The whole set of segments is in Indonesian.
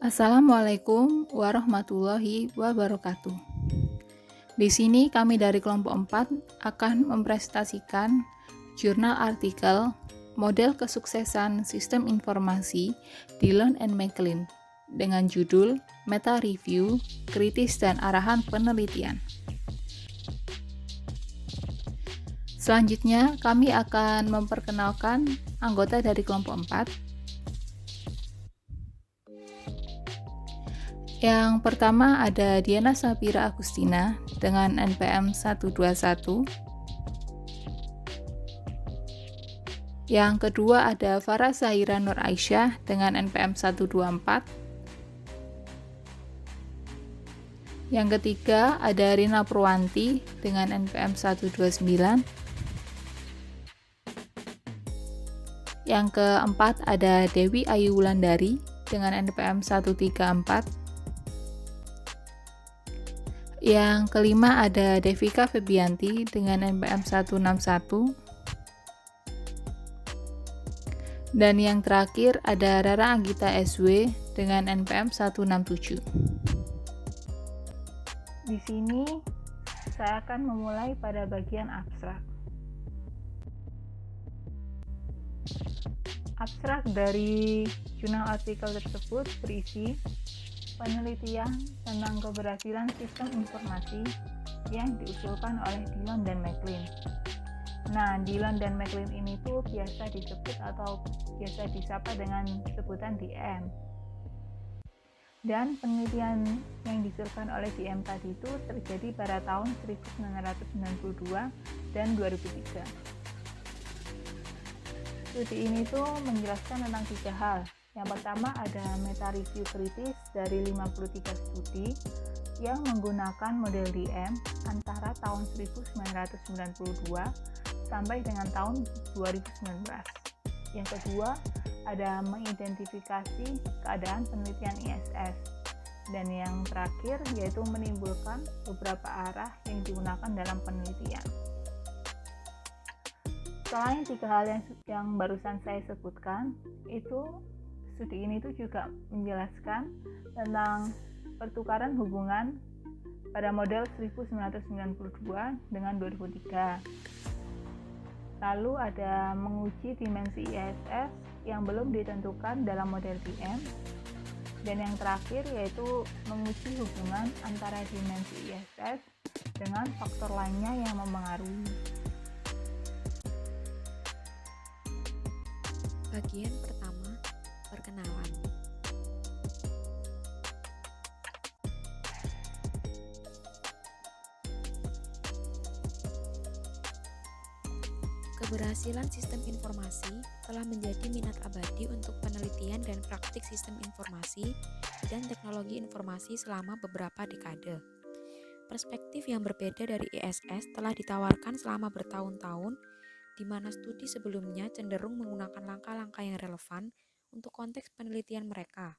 Assalamualaikum warahmatullahi wabarakatuh. Di sini kami dari kelompok 4 akan mempresentasikan jurnal artikel Model Kesuksesan Sistem Informasi Dillon and McLean dengan judul Meta Review, Kritis dan Arahan Penelitian. Selanjutnya, kami akan memperkenalkan anggota dari kelompok 4. Yang pertama ada Diana Sapira Agustina dengan NPM 121. Yang kedua ada Farah Zahira Nur Aisyah dengan NPM 124. Yang ketiga ada Rina Purwanti dengan NPM 129. Yang keempat ada Dewi Ayu Wulandari dengan NPM 134. Yang kelima ada Devika Febianti dengan NPM 161. Dan yang terakhir ada Rara Anggita SW dengan NPM 167. Di sini saya akan memulai pada bagian abstrak. Abstrak dari jurnal artikel tersebut berisi penelitian tentang keberhasilan sistem informasi yang diusulkan oleh Dillon dan McLean. Nah, Dillon dan McLean ini tuh biasa disebut atau biasa disapa dengan sebutan DM. Dan penelitian yang diusulkan oleh DM tadi itu terjadi pada tahun 1992 dan 2003. Studi ini tuh menjelaskan tentang 3 hal. Yang pertama ada meta review kritis dari 53 studi yang menggunakan model DM antara tahun 1992 sampai dengan tahun 2019. Yang kedua ada mengidentifikasi keadaan penelitian ISS. Dan yang terakhir yaitu menimbulkan beberapa arah yang digunakan dalam penelitian. Selain 3 hal yang barusan saya sebutkan, itu studi ini tuh juga menjelaskan tentang pertukaran hubungan pada model 1992 dengan 2003. Lalu ada menguji dimensi ISS yang belum ditentukan dalam model DM. Dan yang terakhir yaitu menguji hubungan antara dimensi ISS dengan faktor lainnya yang mempengaruhi. Bagian pertama, perkenalan. Keberhasilan sistem informasi telah menjadi minat abadi untuk penelitian dan praktik sistem informasi dan teknologi informasi selama beberapa dekade. Perspektif yang berbeda dari ISS telah ditawarkan selama bertahun-tahun, di mana studi sebelumnya cenderung menggunakan langkah-langkah yang relevan untuk konteks penelitian mereka,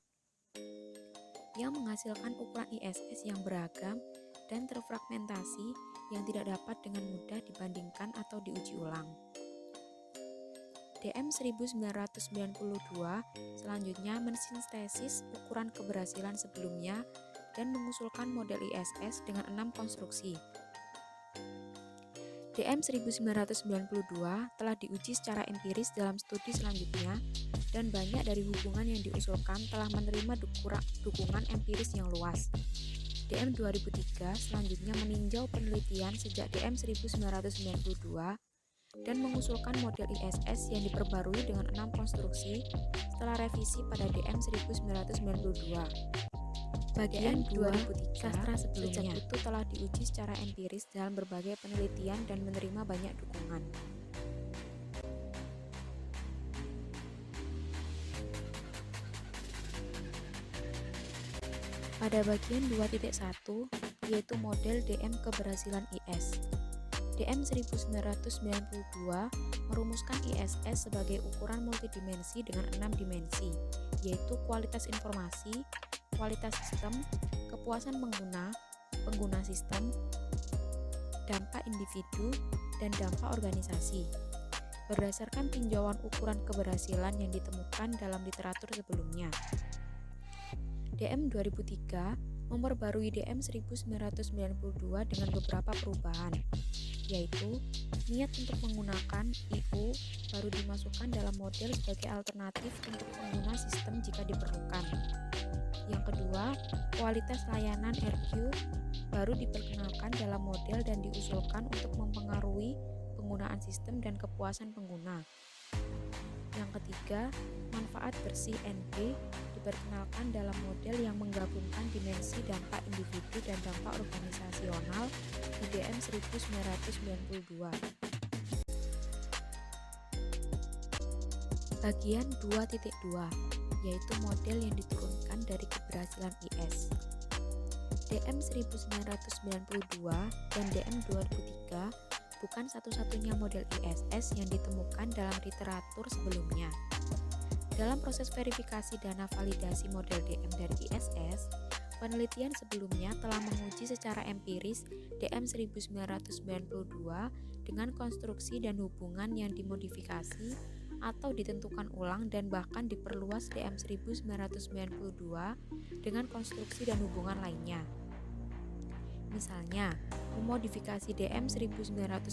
yang menghasilkan ukuran ISS yang beragam dan terfragmentasi yang tidak dapat dengan mudah dibandingkan atau diuji ulang. DM 1992 selanjutnya mensintesis ukuran keberhasilan sebelumnya dan mengusulkan model ISS dengan 6 konstruksi. DM 1992 telah diuji secara empiris dalam studi selanjutnya dan banyak dari hubungan yang diusulkan telah menerima dukungan empiris yang luas. DM 2003 selanjutnya meninjau penelitian sejak DM 1992 dan mengusulkan model ISS yang diperbarui dengan 6 konstruksi setelah revisi pada DM 1992. Bagian 2003, sastra sebelumnya itu telah diuji secara empiris dalam berbagai penelitian dan menerima banyak dukungan. Pada bagian 2.1, yaitu model DM keberhasilan IS. DM 1992 merumuskan ISS sebagai ukuran multidimensi dengan 6 dimensi, yaitu kualitas informasi, kualitas sistem, kepuasan pengguna sistem, dampak individu, dan dampak organisasi. Berdasarkan tinjauan ukuran keberhasilan yang ditemukan dalam literatur sebelumnya. DM 2003 memperbarui DM 1992 dengan beberapa perubahan, yaitu niat untuk menggunakan IO baru dimasukkan dalam model sebagai alternatif untuk pengguna sistem jika diperlukan. Yang kedua, kualitas layanan RQ baru diperkenalkan dalam model dan diusulkan untuk mempengaruhi penggunaan sistem dan kepuasan pengguna. Yang ketiga, manfaat bersih NP diperkenalkan dalam model yang menggabungkan dimensi dampak individu dan dampak organisasional di DM 1992. Bagian 2.2, yaitu model yang diturunkan dari keberhasilan IS. DM 1992 dan DM 2003 bukan satu-satunya model ISS yang ditemukan dalam literatur sebelumnya. Dalam proses verifikasi dana validasi model DM dari ISS, penelitian sebelumnya telah menguji secara empiris DM 1992 dengan konstruksi dan hubungan yang dimodifikasi atau ditentukan ulang dan bahkan diperluas DM 1992 dengan konstruksi dan hubungan lainnya. Misalnya, memodifikasi DM 1992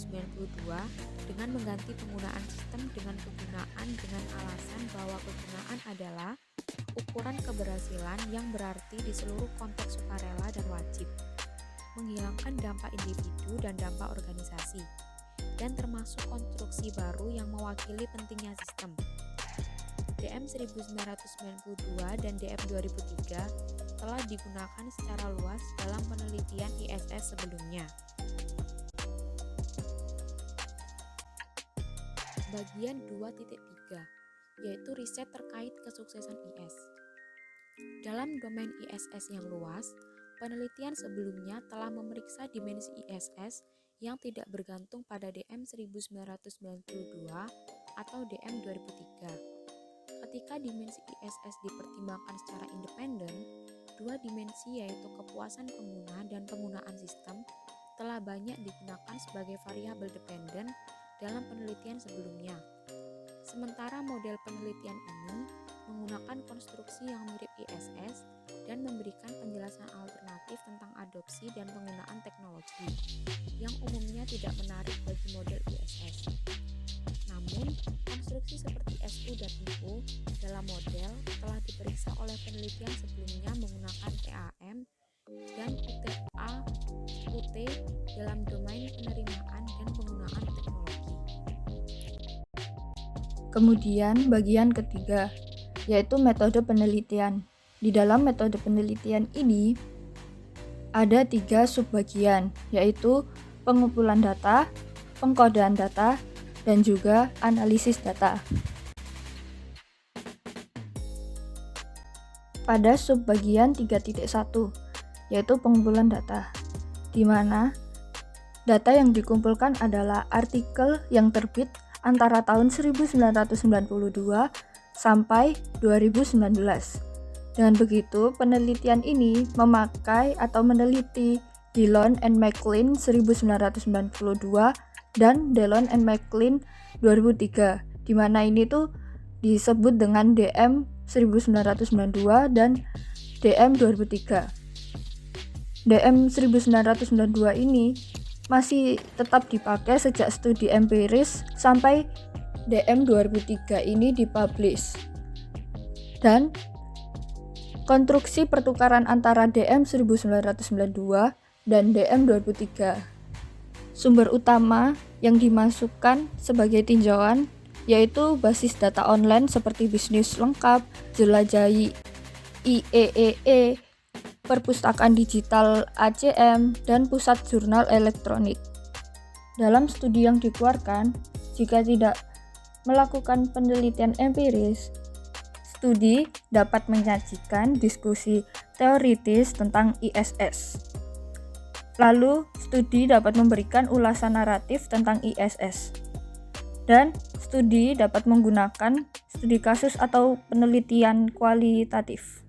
dengan mengganti penggunaan sistem dengan kegunaan dengan alasan bahwa kegunaan adalah ukuran keberhasilan yang berarti di seluruh konteks sukarela dan wajib, menghilangkan dampak individu dan dampak organisasi, dan termasuk konstruksi baru yang mewakili pentingnya sistem. DM 1992 dan DM 2003 telah digunakan secara luas dalam penelitian ISS sebelumnya. Bagian 2.3, yaitu riset terkait kesuksesan IS. Dalam domain ISS yang luas, penelitian sebelumnya telah memeriksa dimensi ISS yang tidak bergantung pada DM 1992 atau DM 2003. Ketika dimensi ISS dipertimbangkan secara independen, dua dimensi yaitu kepuasan pengguna dan penggunaan sistem telah banyak digunakan sebagai variabel dependen dalam penelitian sebelumnya. Sementara model penelitian ini menggunakan konstruksi yang mirip ISS dan memberikan penjelasan alternatif tentang adopsi dan penggunaan teknologi yang umumnya tidak menarik bagi model ISS. Namun, konstruksi seperti SU dan IO dalam model telah diperiksa oleh penelitian sebelumnya menggunakan TAM dan UT dalam domain penerimaan dan penggunaan teknologi. Kemudian bagian ketiga, yaitu metode penelitian. Di dalam metode penelitian ini ada 3 subbagian, yaitu pengumpulan data, pengkodean data, dan juga analisis data. Pada subbagian 3.1, yaitu pengumpulan data, di mana data yang dikumpulkan adalah artikel yang terbit antara tahun 1992 sampai 2019. Dengan begitu, penelitian ini memakai atau meneliti Dillon and Maclean 1992 dan Dillon and Maclean 2003, di mana ini tuh disebut dengan DM 1992 dan DM 2003. DM 1992 ini masih tetap dipakai sejak studi empiris sampai DM 2003 ini dipublish. Dan konstruksi pertukaran antara DM 1992 dan DM 2003. Sumber utama yang dimasukkan sebagai tinjauan yaitu basis data online seperti Bisnis Lengkap, Jelajahi IEEE, Perpustakaan Digital ACM, dan Pusat Jurnal Elektronik. Dalam studi yang dikeluarkan, jika tidak melakukan penelitian empiris, studi dapat menyajikan diskusi teoritis tentang ISS. Lalu, studi dapat memberikan ulasan naratif tentang ISS. Dan studi dapat menggunakan studi kasus atau penelitian kualitatif.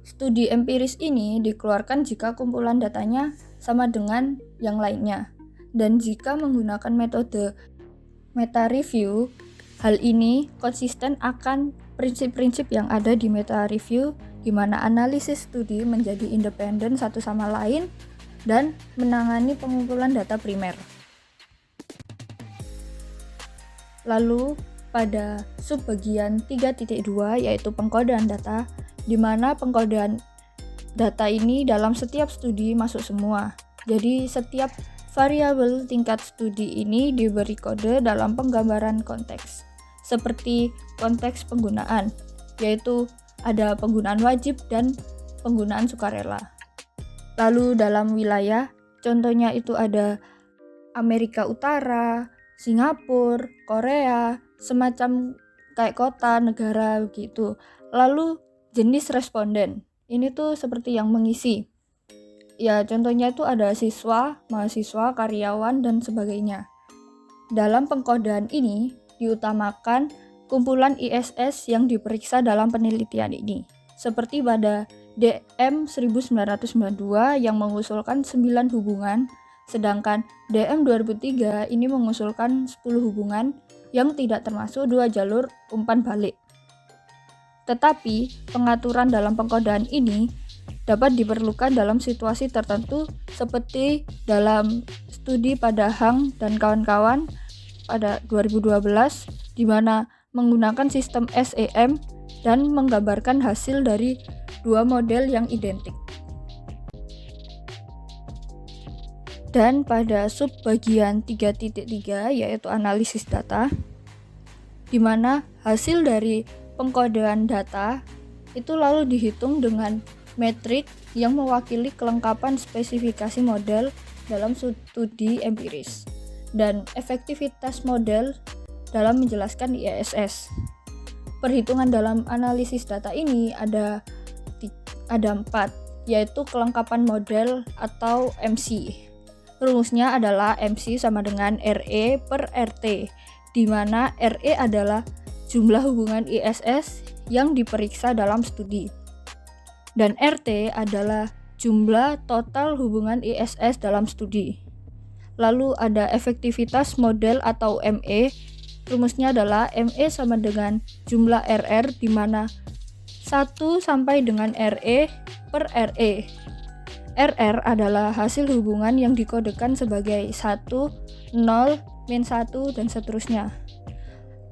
Studi empiris ini dikeluarkan jika kumpulan datanya sama dengan yang lainnya. Dan jika menggunakan metode meta review, Hal ini konsisten akan prinsip-prinsip yang ada di meta review, di mana analisis studi menjadi independen satu sama lain dan menangani pengumpulan data primer. Lalu pada subbagian 3.2 yaitu pengkodean data, di mana pengkodean data ini dalam setiap studi masuk semua. Jadi setiap variabel tingkat studi ini diberi kode dalam penggambaran konteks, seperti konteks penggunaan, yaitu ada penggunaan wajib dan penggunaan sukarela. Lalu dalam wilayah, contohnya itu ada Amerika Utara, Singapura, Korea, semacam kayak kota, negara begitu. Lalu jenis responden, ini tuh seperti yang mengisi. Ya, contohnya itu ada siswa, mahasiswa, karyawan, dan sebagainya. Dalam pengkodean ini diutamakan kumpulan ISS yang diperiksa dalam penelitian ini. Seperti pada DM 1992 yang mengusulkan 9 hubungan, sedangkan DM 2003 ini mengusulkan 10 hubungan yang tidak termasuk 2 jalur umpan balik. Tetapi pengaturan dalam pengkodean ini dapat diperlukan dalam situasi tertentu seperti dalam studi pada Hang dan kawan-kawan pada 2012 di mana menggunakan sistem SEM dan menggambarkan hasil dari 2 model yang identik. Dan pada subbagian 3.3 yaitu analisis data, di mana hasil dari pengkodean data itu lalu dihitung dengan metrik yang mewakili kelengkapan spesifikasi model dalam studi empiris dan efektivitas model dalam menjelaskan ISS. Perhitungan dalam analisis data ini ada 4, yaitu kelengkapan model atau MC. Rumusnya adalah MC sama dengan RE per RT, di mana RE adalah jumlah hubungan ISS yang diperiksa dalam studi, dan RT adalah jumlah total hubungan ISS dalam studi. Lalu ada efektivitas model atau ME, rumusnya adalah ME sama dengan jumlah RR, di mana 1 sampai dengan RE per RE. RR adalah hasil hubungan yang dikodekan sebagai 1, 0, min 1, dan seterusnya.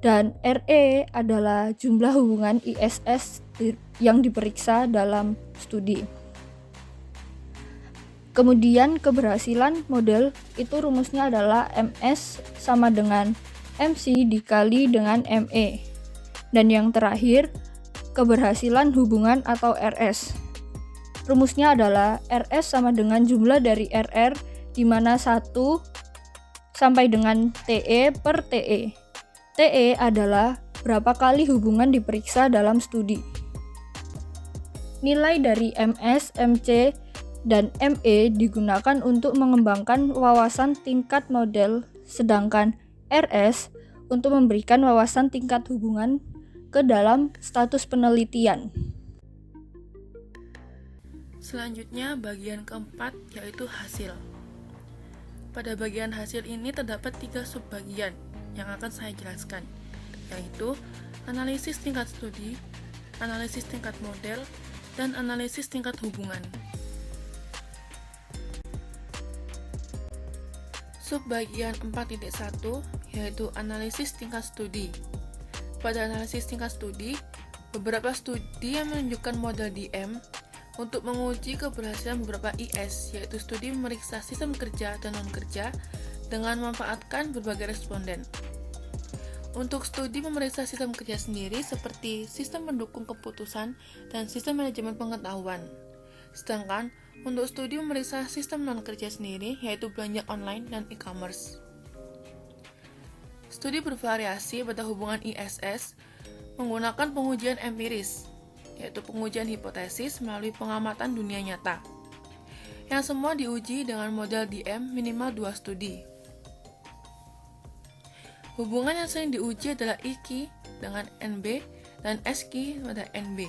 Dan RE adalah jumlah hubungan ISS yang diperiksa dalam studi. Kemudian keberhasilan model itu rumusnya adalah MS sama dengan MC dikali dengan ME. Dan yang terakhir, keberhasilan hubungan atau RS. Rumusnya adalah RS sama dengan jumlah dari RR, di mana 1 sampai dengan TE per TE. TE adalah berapa kali hubungan diperiksa dalam studi. Nilai dari MS, MC, dan ME digunakan untuk mengembangkan wawasan tingkat model, sedangkan RS untuk memberikan wawasan tingkat hubungan ke dalam status penelitian. Selanjutnya bagian keempat yaitu hasil. Pada bagian hasil ini terdapat 3 subbagian yang akan saya jelaskan, yaitu analisis tingkat studi, analisis tingkat model, dan analisis tingkat hubungan. Subbagian 4.1 yaitu analisis tingkat studi. Pada analisis tingkat studi, beberapa studi yang menunjukkan model DM untuk menguji keberhasilan beberapa IS, yaitu studi memeriksa sistem kerja dan non-kerja dengan memanfaatkan berbagai responden. Untuk studi memeriksa sistem kerja sendiri seperti sistem pendukung keputusan dan sistem manajemen pengetahuan. Sedangkan untuk studi memeriksa sistem non-kerja sendiri yaitu belanja online dan e-commerce. Studi bervariasi pada hubungan ISS menggunakan pengujian empiris, yaitu pengujian hipotesis melalui pengamatan dunia nyata, yang semua diuji dengan model DM minimal 2 studi. Hubungan yang sering diuji adalah IQ dengan NB dan SQ pada NB.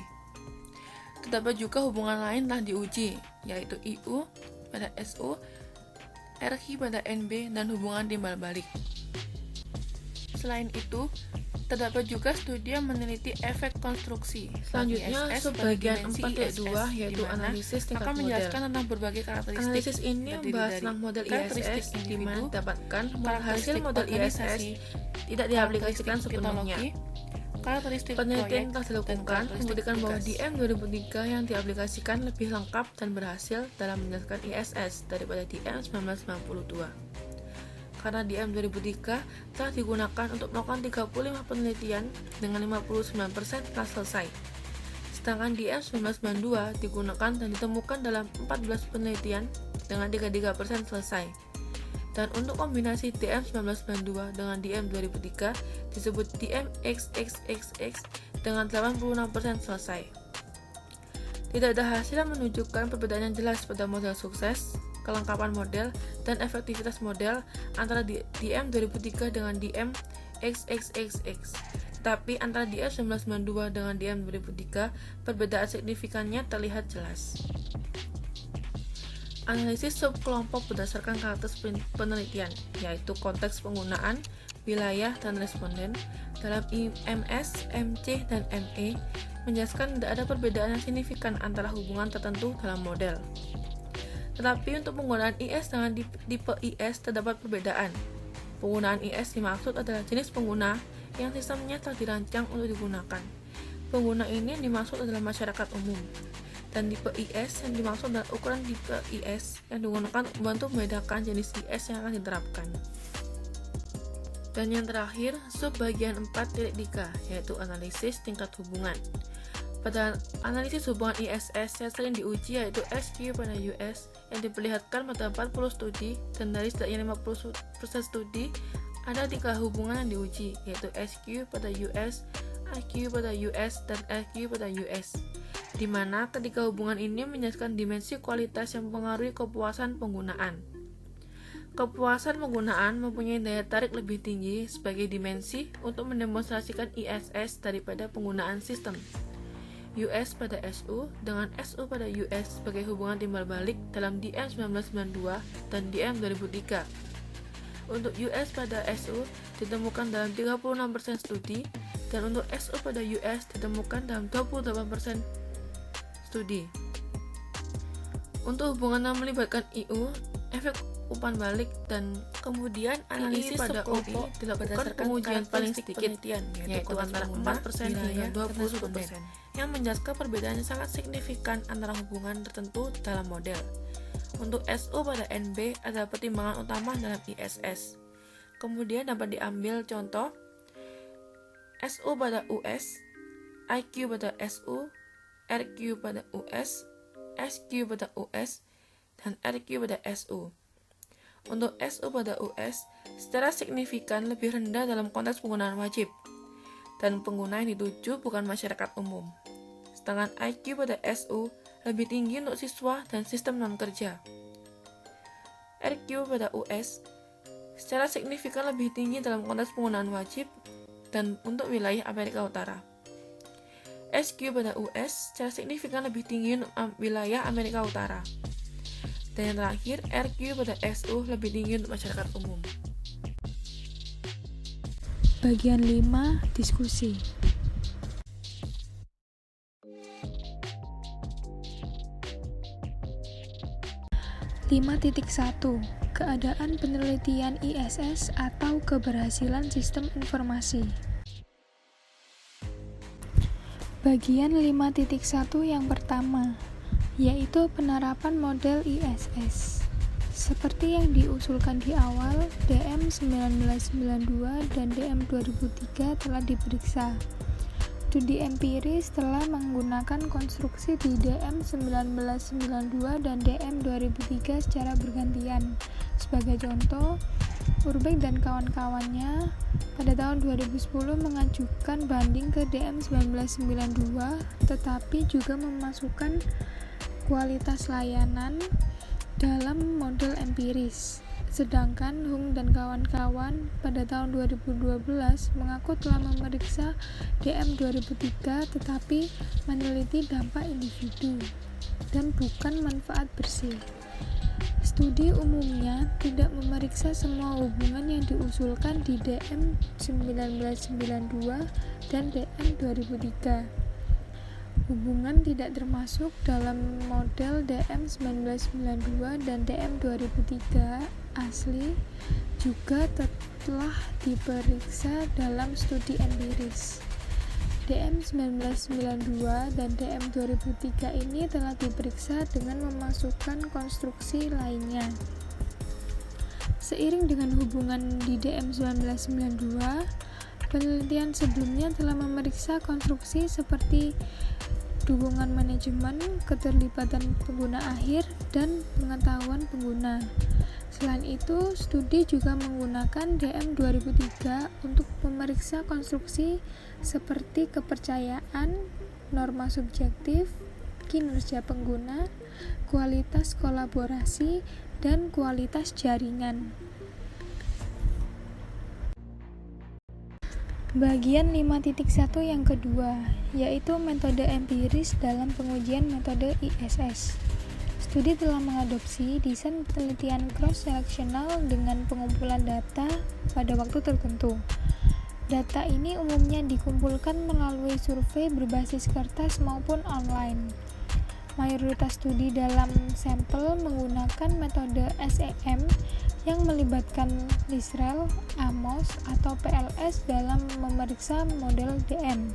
Terdapat juga hubungan lain telah diuji, yaitu IU pada SU, RQ pada NB, dan hubungan timbal balik. Selain itu, Terdapat juga studi yang meneliti efek konstruksi. Selanjutnya, ISS subbagian pada dimensi 4.2 ISS, yaitu di mana analisis tingkat akan model. menjelaskan tentang berbagai karakteristik. Analisis ini terdiri membahas dari tentang model karakteristik ISS, di mana individu, didapatkan hasil karakteristik model ISS organisasi, tidak diaplikasikan karakteristik sepenuhnya. teknologi, karakteristik Penelitian proyek, telah dan dilakukan karakteristik membuktikan bahwa tugas. DM 2003 yang diaplikasikan lebih lengkap dan berhasil dalam menjelaskan ISS daripada DM 1992. Karena DM 2003 telah digunakan untuk melakukan 35 penelitian dengan 59% telah selesai. Sedangkan DM 1992 digunakan dan ditemukan dalam 14 penelitian dengan 33% selesai. Dan untuk kombinasi DM 1992 dengan DM 2003 disebut DM XXXX dengan 86% selesai. Tidak ada hasil yang menunjukkan perbedaan yang jelas pada model sukses, kelengkapan model, dan efektivitas model antara DM 2003 dengan DM XXXX. Tetapi antara DM 1992 dengan DM 2003, perbedaan signifikannya terlihat jelas. Analisis subkelompok berdasarkan karakter penelitian, yaitu konteks penggunaan, wilayah, dan responden dalam MS, MC, dan ME, menjelaskan tidak ada perbedaan yang signifikan antara hubungan tertentu dalam model. Tetapi untuk penggunaan IS dengan tipe IS terdapat perbedaan. Penggunaan IS dimaksud adalah jenis pengguna yang sistemnya telah dirancang untuk digunakan. Pengguna ini yang dimaksud adalah masyarakat umum. Dan tipe IS yang dimaksud adalah ukuran tipe IS yang digunakan untuk membantu membedakan jenis IS yang akan diterapkan. Dan yang terakhir, subbagian 4.3, yaitu analisis tingkat hubungan. Pada analisis hubungan ISS yang sering diuji yaitu SQ pada US yang diperlihatkan pada 40 studi, dan dari setidaknya 50% studi ada 3 hubungan yang diuji, yaitu SQ pada US, IQ pada US, dan LQ pada US, di mana ketiga hubungan ini menjelaskan dimensi kualitas yang mempengaruhi kepuasan penggunaan. Kepuasan penggunaan mempunyai daya tarik lebih tinggi sebagai dimensi untuk mendemonstrasikan ISS daripada penggunaan sistem. US pada SU dengan SU pada US sebagai hubungan timbal balik dalam DM 1992 dan DM 2003. Untuk US pada SU ditemukan dalam 36% studi, dan untuk SU pada US ditemukan dalam 28% studi. Untuk hubungan yang melibatkan IU, efek umpan balik, dan kemudian analisis pada OI dilakukan pengujian paling sedikit, yaitu antara 4% hingga 21%, yang menjelaskan perbedaan yang sangat signifikan antara hubungan tertentu dalam model. Untuk SU pada NB adalah pertimbangan utama dalam ISS. Kemudian dapat diambil contoh SU pada US, IQ pada SU, RQ pada US, SQ pada US, dan RQ pada SU. Untuk SU pada US secara signifikan lebih rendah dalam konteks penggunaan wajib, dan pengguna yang dituju bukan masyarakat umum. Sedangkan IQ pada SU lebih tinggi untuk siswa dan sistem non-kerja. RQ pada US secara signifikan lebih tinggi dalam konteks penggunaan wajib dan untuk wilayah Amerika Utara. SQ pada US secara signifikan lebih tinggi untuk wilayah Amerika Utara. Dan yang terakhir, RQ pada SU lebih tinggi untuk masyarakat umum. Bagian 5, diskusi. Keadaan penelitian ISS atau keberhasilan sistem informasi. Bagian 5.1 yang pertama, yaitu penerapan model ISS. Seperti yang diusulkan di awal, DM 1992 dan DM 2003 telah diperiksa. Studi empiris telah menggunakan konstruksi di DM 1992 dan DM 2003 secara bergantian. Sebagai contoh, Urbeck dan kawan-kawannya pada tahun 2010 mengajukan banding ke DM 1992, tetapi juga memasukkan kualitas layanan dalam model empiris. Sedangkan Hung dan kawan-kawan pada tahun 2012 mengaku telah memeriksa DM 2003 tetapi meneliti dampak individu dan bukan manfaat bersih. Studi umumnya tidak memeriksa semua hubungan yang diusulkan di DM 1992 dan DM 2003. Hubungan tidak termasuk dalam model DM 1992 dan DM 2003 asli juga telah diperiksa dalam studi empiris. DM 1992 dan DM 2003 ini telah diperiksa dengan memasukkan konstruksi lainnya. Seiring dengan hubungan di DM 1992, penelitian sebelumnya telah memeriksa konstruksi seperti dukungan manajemen, keterlibatan pengguna akhir, dan pengetahuan pengguna. Selain itu, studi juga menggunakan DM 2003 untuk memeriksa konstruksi seperti kepercayaan, norma subjektif, kinerja pengguna, kualitas kolaborasi, dan kualitas jaringan. Bagian 5.1 yang kedua, yaitu metode empiris dalam pengujian metode ISS. Studi telah mengadopsi desain penelitian cross-sectional dengan pengumpulan data pada waktu tertentu. Data ini umumnya dikumpulkan melalui survei berbasis kertas maupun online. Mayoritas studi dalam sampel menggunakan metode SEM yang melibatkan Lisrel, Amos, atau PLS dalam memeriksa model DM.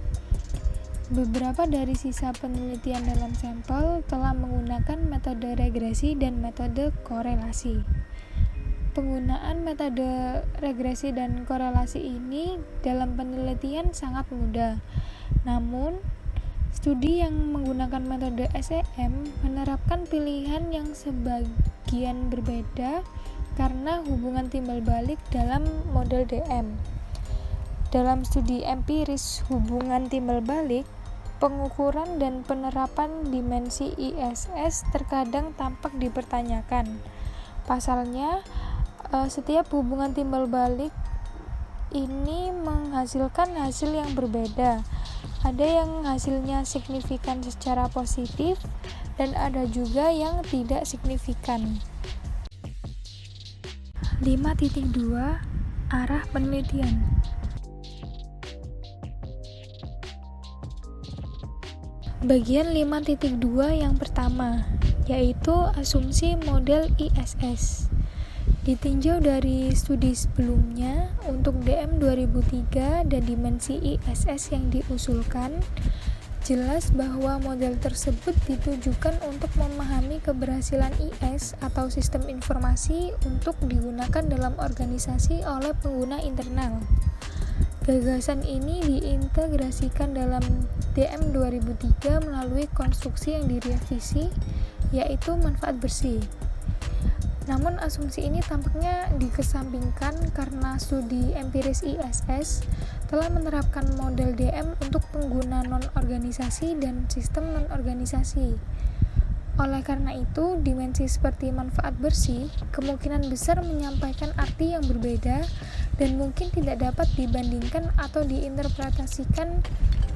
Beberapa dari sisa penelitian dalam sampel telah menggunakan metode regresi dan metode korelasi. Penggunaan metode regresi dan korelasi ini dalam penelitian sangat mudah. Namun, studi yang menggunakan metode SEM menerapkan pilihan yang sebagian berbeda karena hubungan timbal balik dalam model DM. Dalam studi empiris hubungan timbal balik, pengukuran dan penerapan dimensi ISS terkadang tampak dipertanyakan. Pasalnya, setiap hubungan timbal balik ini menghasilkan hasil yang berbeda. Ada yang hasilnya signifikan secara positif dan ada juga yang tidak signifikan. 5.2 Arah penelitian. Bagian 5.2 yang pertama, yaitu asumsi model ISS. Ditinjau dari studi sebelumnya, untuk DM 2003 dan dimensi ISS yang diusulkan, jelas bahwa model tersebut ditujukan untuk memahami keberhasilan IS atau sistem informasi untuk digunakan dalam organisasi oleh pengguna internal. Gagasan ini diintegrasikan dalam DM 2003 melalui konstruksi yang direvisi, yaitu manfaat bersih. Namun asumsi ini tampaknya dikesampingkan karena studi empiris ISS telah menerapkan model DM untuk pengguna non-organisasi dan sistem non-organisasi. Oleh karena itu, dimensi seperti manfaat bersih kemungkinan besar menyampaikan arti yang berbeda dan mungkin tidak dapat dibandingkan atau diinterpretasikan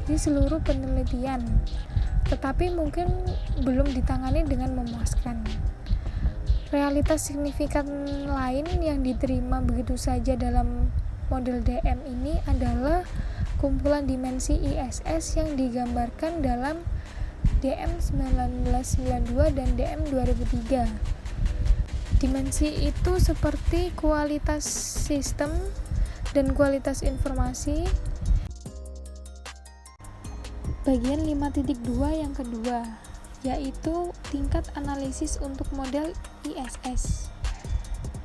di seluruh penelitian, tetapi mungkin belum ditangani dengan memuaskan. Realitas signifikan lain yang diterima begitu saja dalam model DM ini adalah kumpulan dimensi ISS yang digambarkan dalam DM 1992 dan DM 2003. Dimensi itu seperti kualitas sistem dan kualitas informasi. Bagian 5.2 yang kedua, yaitu tingkat analisis untuk model ISS.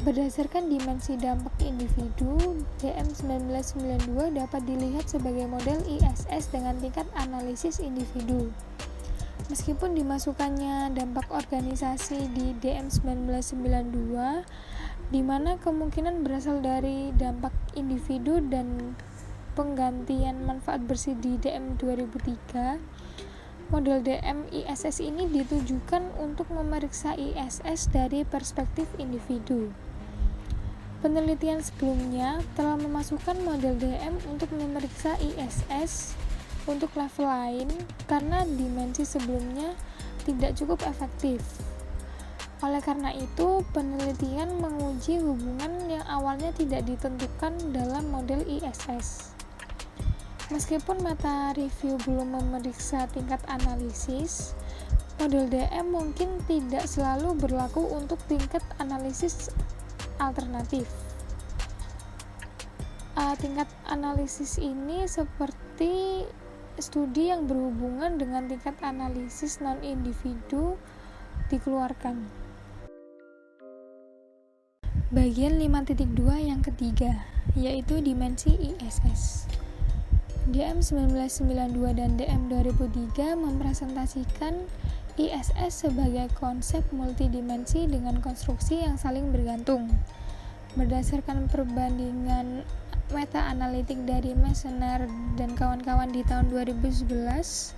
Berdasarkan dimensi dampak individu, DM 1992 dapat dilihat sebagai model ISS dengan tingkat analisis individu. Meskipun dimasukkannya dampak organisasi di DM 1992, di mana kemungkinan berasal dari dampak individu dan penggantian manfaat bersih di DM 2003, model DM ISS ini ditujukan untuk memeriksa ISS dari perspektif individu. Penelitian sebelumnya telah memasukkan model DM untuk memeriksa ISS untuk level lain karena dimensi sebelumnya tidak cukup efektif. Oleh karena itu, penelitian menguji hubungan yang awalnya tidak ditentukan dalam model ISS. Meskipun meta review belum memeriksa tingkat analisis, model DM mungkin tidak selalu berlaku untuk tingkat analisis alternatif. Tingkat analisis ini seperti studi yang berhubungan dengan tingkat analisis non-individu dikeluarkan. Bagian 5.2 yang ketiga, yaitu dimensi ISS. DM 1992 dan DM 2003 mempresentasikan ISS sebagai konsep multidimensi dengan konstruksi yang saling bergantung. Berdasarkan perbandingan meta-analitik dari Meissner dan kawan-kawan di tahun 2011,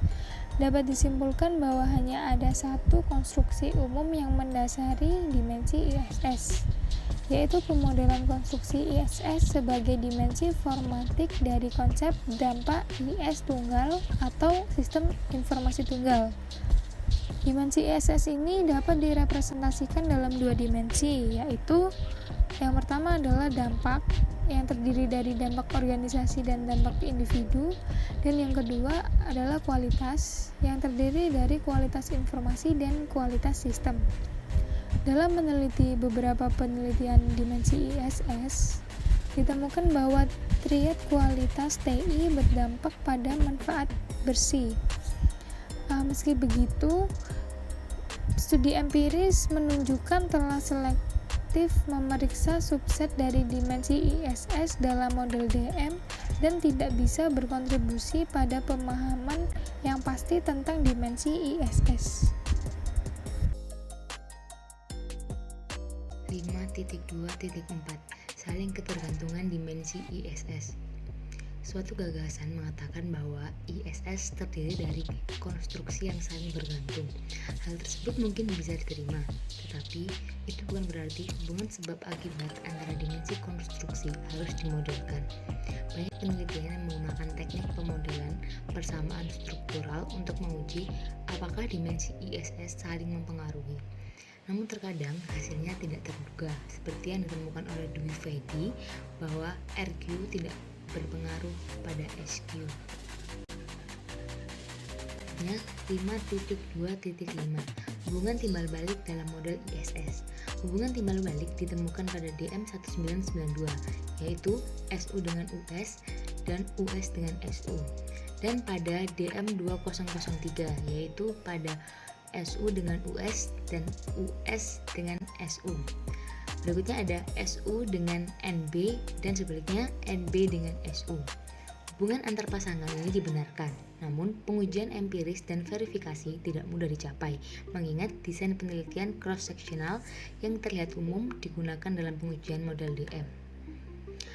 dapat disimpulkan bahwa hanya ada satu konstruksi umum yang mendasari dimensi ISS, yaitu pemodelan konstruksi ISS sebagai dimensi formatik dari konsep dampak IS tunggal atau sistem informasi tunggal. Dimensi ISS ini dapat direpresentasikan dalam dua dimensi, yaitu yang pertama adalah dampak yang terdiri dari dampak organisasi dan dampak individu, dan yang kedua adalah kualitas yang terdiri dari kualitas informasi dan kualitas sistem. Dalam meneliti beberapa penelitian dimensi ISS, ditemukan bahwa triad kualitas TI berdampak pada manfaat bersih. Meski begitu, studi empiris menunjukkan telah selektif memeriksa subset dari dimensi ISS dalam model DM dan tidak bisa berkontribusi pada pemahaman yang pasti tentang dimensi ISS. 5.2.4 Saling ketergantungan dimensi ISS. Suatu gagasan mengatakan bahwa ISS terdiri dari konstruksi yang saling bergantung. Hal tersebut mungkin bisa diterima, tetapi itu bukan berarti hubungan sebab akibat antara dimensi konstruksi harus dimodelkan. Banyak penelitian yang menggunakan teknik pemodelan persamaan struktural untuk menguji apakah dimensi ISS saling mempengaruhi. Namun terkadang hasilnya tidak terduga, seperti yang ditemukan oleh Dwi Vedi bahwa RQ tidak berpengaruh pada SQ. 5.2.5 Hubungan timbal balik dalam model ISS. Hubungan timbal balik ditemukan pada DM 1992, yaitu SU dengan US dan US dengan SU, dan pada DM 2003, yaitu pada SU dengan US dan US dengan SU. Berikutnya ada SU dengan NB dan sebaliknya NB dengan SU. Hubungan antar pasangan ini dibenarkan, namun pengujian empiris dan verifikasi tidak mudah dicapai, mengingat desain penelitian cross-sectional yang terlihat umum digunakan dalam pengujian model DM.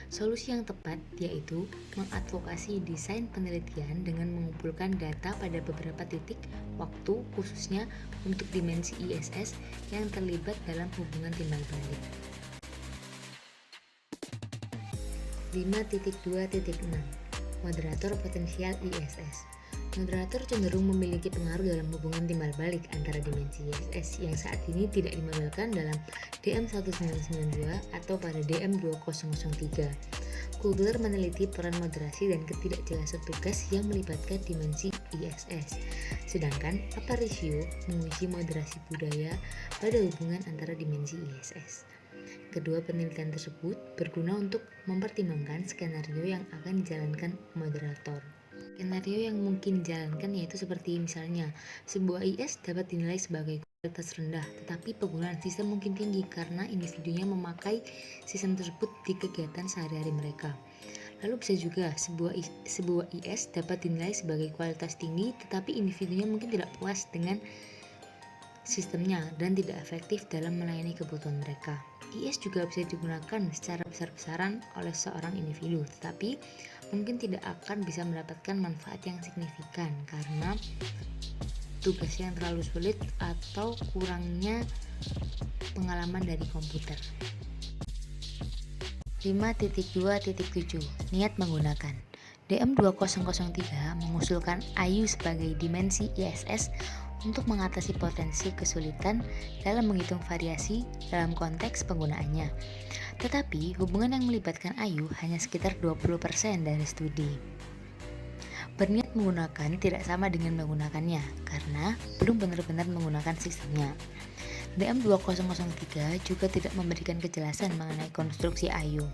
Solusi yang tepat yaitu mengadvokasi desain penelitian dengan mengumpulkan data pada beberapa titik waktu, khususnya untuk dimensi ISS yang terlibat dalam hubungan timbal balik. 5.2.6 Moderator potensial ISS. Moderator cenderung memiliki pengaruh dalam hubungan timbal balik antara dimensi ISS yang saat ini tidak dimodelkan dalam DM 1992 atau pada DM 2003. Kugler meneliti peran moderasi dan ketidakjelasan tugas yang melibatkan dimensi ISS, sedangkan Aparicio menguji moderasi budaya pada hubungan antara dimensi ISS. Kedua penelitian tersebut berguna untuk mempertimbangkan skenario yang akan dijalankan moderator. Skenario yang mungkin dijalankan yaitu seperti misalnya, sebuah IS dapat dinilai sebagai kualitas rendah, tetapi penggunaan sistem mungkin tinggi karena individunya memakai sistem tersebut di kegiatan sehari-hari mereka. Lalu bisa juga sebuah IS dapat dinilai sebagai kualitas tinggi, tetapi individunya mungkin tidak puas dengan sistemnya dan tidak efektif dalam melayani kebutuhan mereka. IS juga bisa digunakan secara besar-besaran oleh seorang individu, tetapi mungkin tidak akan bisa mendapatkan manfaat yang signifikan karena tugasnya yang terlalu sulit atau kurangnya pengalaman dari komputer. 5.2.7 Niat menggunakan. DM 2003 mengusulkan AYU sebagai dimensi ISS untuk mengatasi potensi kesulitan dalam menghitung variasi dalam konteks penggunaannya. Tetapi, hubungan yang melibatkan Ayu hanya sekitar 20% dari studi. Berniat menggunakan tidak sama dengan menggunakannya, karena belum benar-benar menggunakan sistemnya. DM2003 juga tidak memberikan kejelasan mengenai konstruksi Ayu.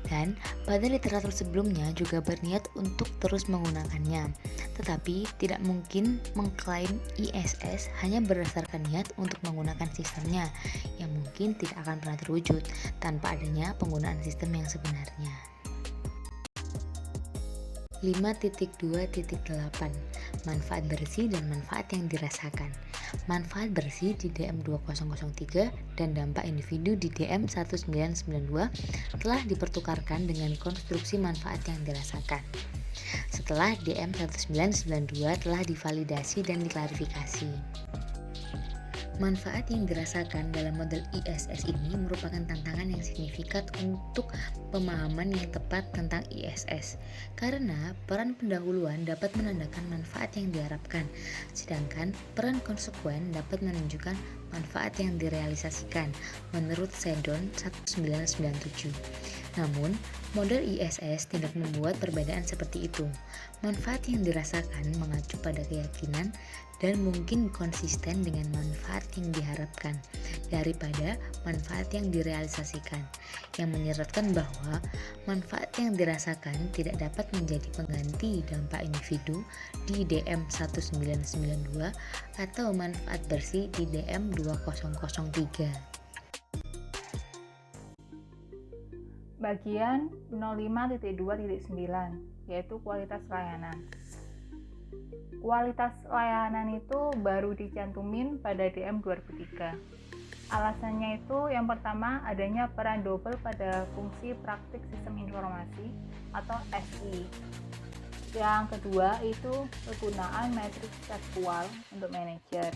Dan pada literatur sebelumnya juga berniat untuk terus menggunakannya, tetapi tidak mungkin mengklaim ISS hanya berdasarkan niat untuk menggunakan sistemnya yang mungkin tidak akan pernah terwujud tanpa adanya penggunaan sistem yang sebenarnya. 5.2.8 Manfaat bersih dan manfaat yang dirasakan. Manfaat bersih di DM2003 dan dampak individu di DM1992 telah dipertukarkan dengan konstruksi manfaat yang dirasakan. Setelah DM1992 telah divalidasi dan diklarifikasi. Manfaat yang dirasakan dalam model ISS ini merupakan tantangan yang signifikan untuk pemahaman yang tepat tentang ISS, karena peran pendahuluan dapat menandakan manfaat yang diharapkan, sedangkan peran konsekuen dapat menunjukkan manfaat yang direalisasikan, menurut Seddon 1997. Namun, model ISS tidak membuat perbedaan seperti itu. Manfaat yang dirasakan mengacu pada keyakinan dan mungkin konsisten dengan manfaat yang diharapkan daripada manfaat yang direalisasikan, yang menyeratkan bahwa manfaat yang dirasakan tidak dapat menjadi pengganti dampak individu di DM1992 atau manfaat bersih di DM2003. Bagian 05.2.9 yaitu kualitas layanan. Kualitas layanan itu baru dicantumin pada DM 2003. Alasannya itu yang pertama adanya peran double pada fungsi praktik sistem informasi atau SI. Yang kedua itu penggunaan matriks seksual untuk manajer.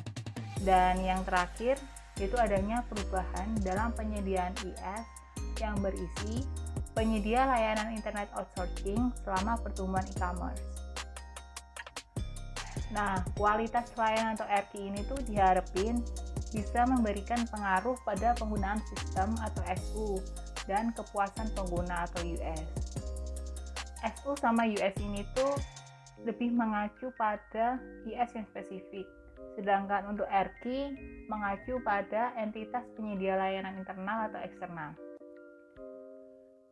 Dan yang terakhir itu adanya perubahan dalam penyediaan IS yang berisi penyedia layanan internet outsourcing selama pertumbuhan e-commerce. Nah, kualitas layanan atau RT ini tuh diharapin bisa memberikan pengaruh pada penggunaan sistem atau SU dan kepuasan pengguna atau US. SU sama US ini tuh lebih mengacu pada IS yang spesifik, sedangkan untuk RQ mengacu pada entitas penyedia layanan internal atau eksternal.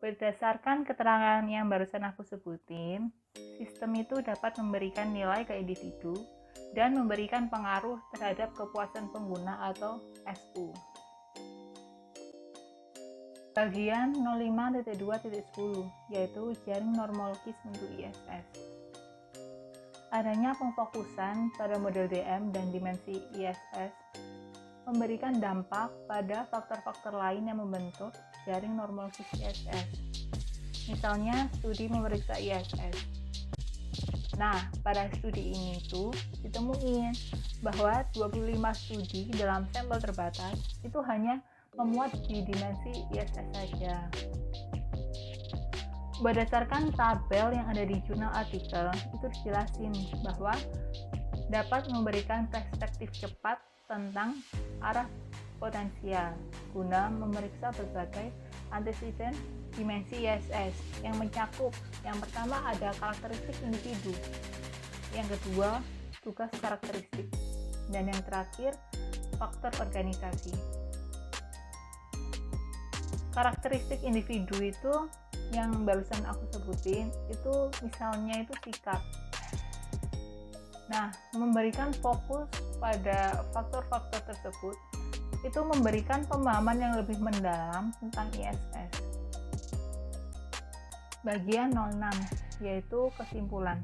Berdasarkan keterangan yang barusan aku sebutin, sistem itu dapat memberikan nilai ke individu dan memberikan pengaruh terhadap kepuasan pengguna atau SU. Bagian 05.2.10 yaitu jaring normologis untuk ISS. Adanya pemfokusan pada model DM dan dimensi ISS memberikan dampak pada faktor-faktor lain yang membentuk jaring normologis ISS. Misalnya, studi memeriksa ISS. Nah, pada studi ini tuh ditemuin bahwa 25 studi dalam sampel terbatas itu hanya memuat di dimensi ISS saja. Berdasarkan tabel yang ada di jurnal artikel, itu dijelasin bahwa dapat memberikan perspektif cepat tentang arah potensial guna memeriksa berbagai anteseden dimensi ISS yang mencakup yang pertama ada karakteristik individu, yang kedua tugas karakteristik, dan yang terakhir faktor organisasi. Karakteristik individu itu yang barusan aku sebutin itu misalnya itu sikap. Nah, memberikan fokus pada faktor-faktor tersebut itu memberikan pemahaman yang lebih mendalam tentang ISS. Bagian 06 yaitu kesimpulan.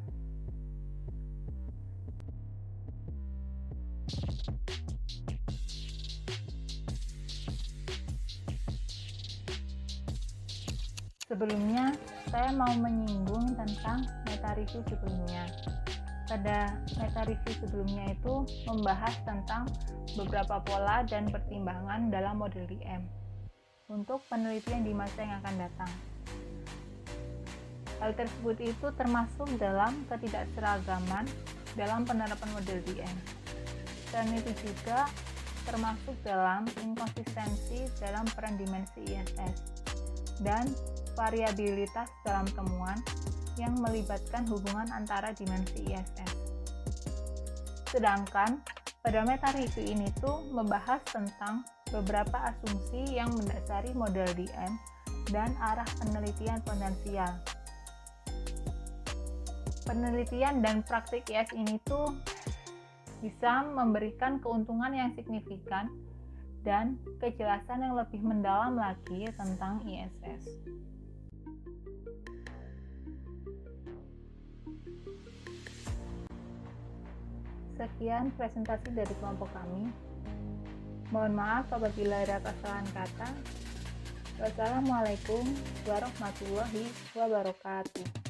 Sebelumnya, saya mau menyinggung tentang meta review sebelumnya. Pada meta review sebelumnya itu membahas tentang beberapa pola dan pertimbangan dalam model DM untuk penelitian di masa yang akan datang. Hal tersebut itu termasuk dalam ketidakseragaman dalam penerapan model DM. dan itu juga termasuk dalam inkonsistensi dalam peran dimensi ISS dan variabilitas dalam temuan yang melibatkan hubungan antara dimensi ISS. Sedangkan pedometer Higgs ini tuh membahas tentang beberapa asumsi yang mendasari model DM dan arah penelitian potensial. Penelitian dan praktik IS ini tuh bisa memberikan keuntungan yang signifikan dan kejelasan yang lebih mendalam lagi tentang ISS. Sekian presentasi dari kelompok kami. Mohon maaf apabila ada kesalahan kata. Wassalamualaikum warahmatullahi wabarakatuh.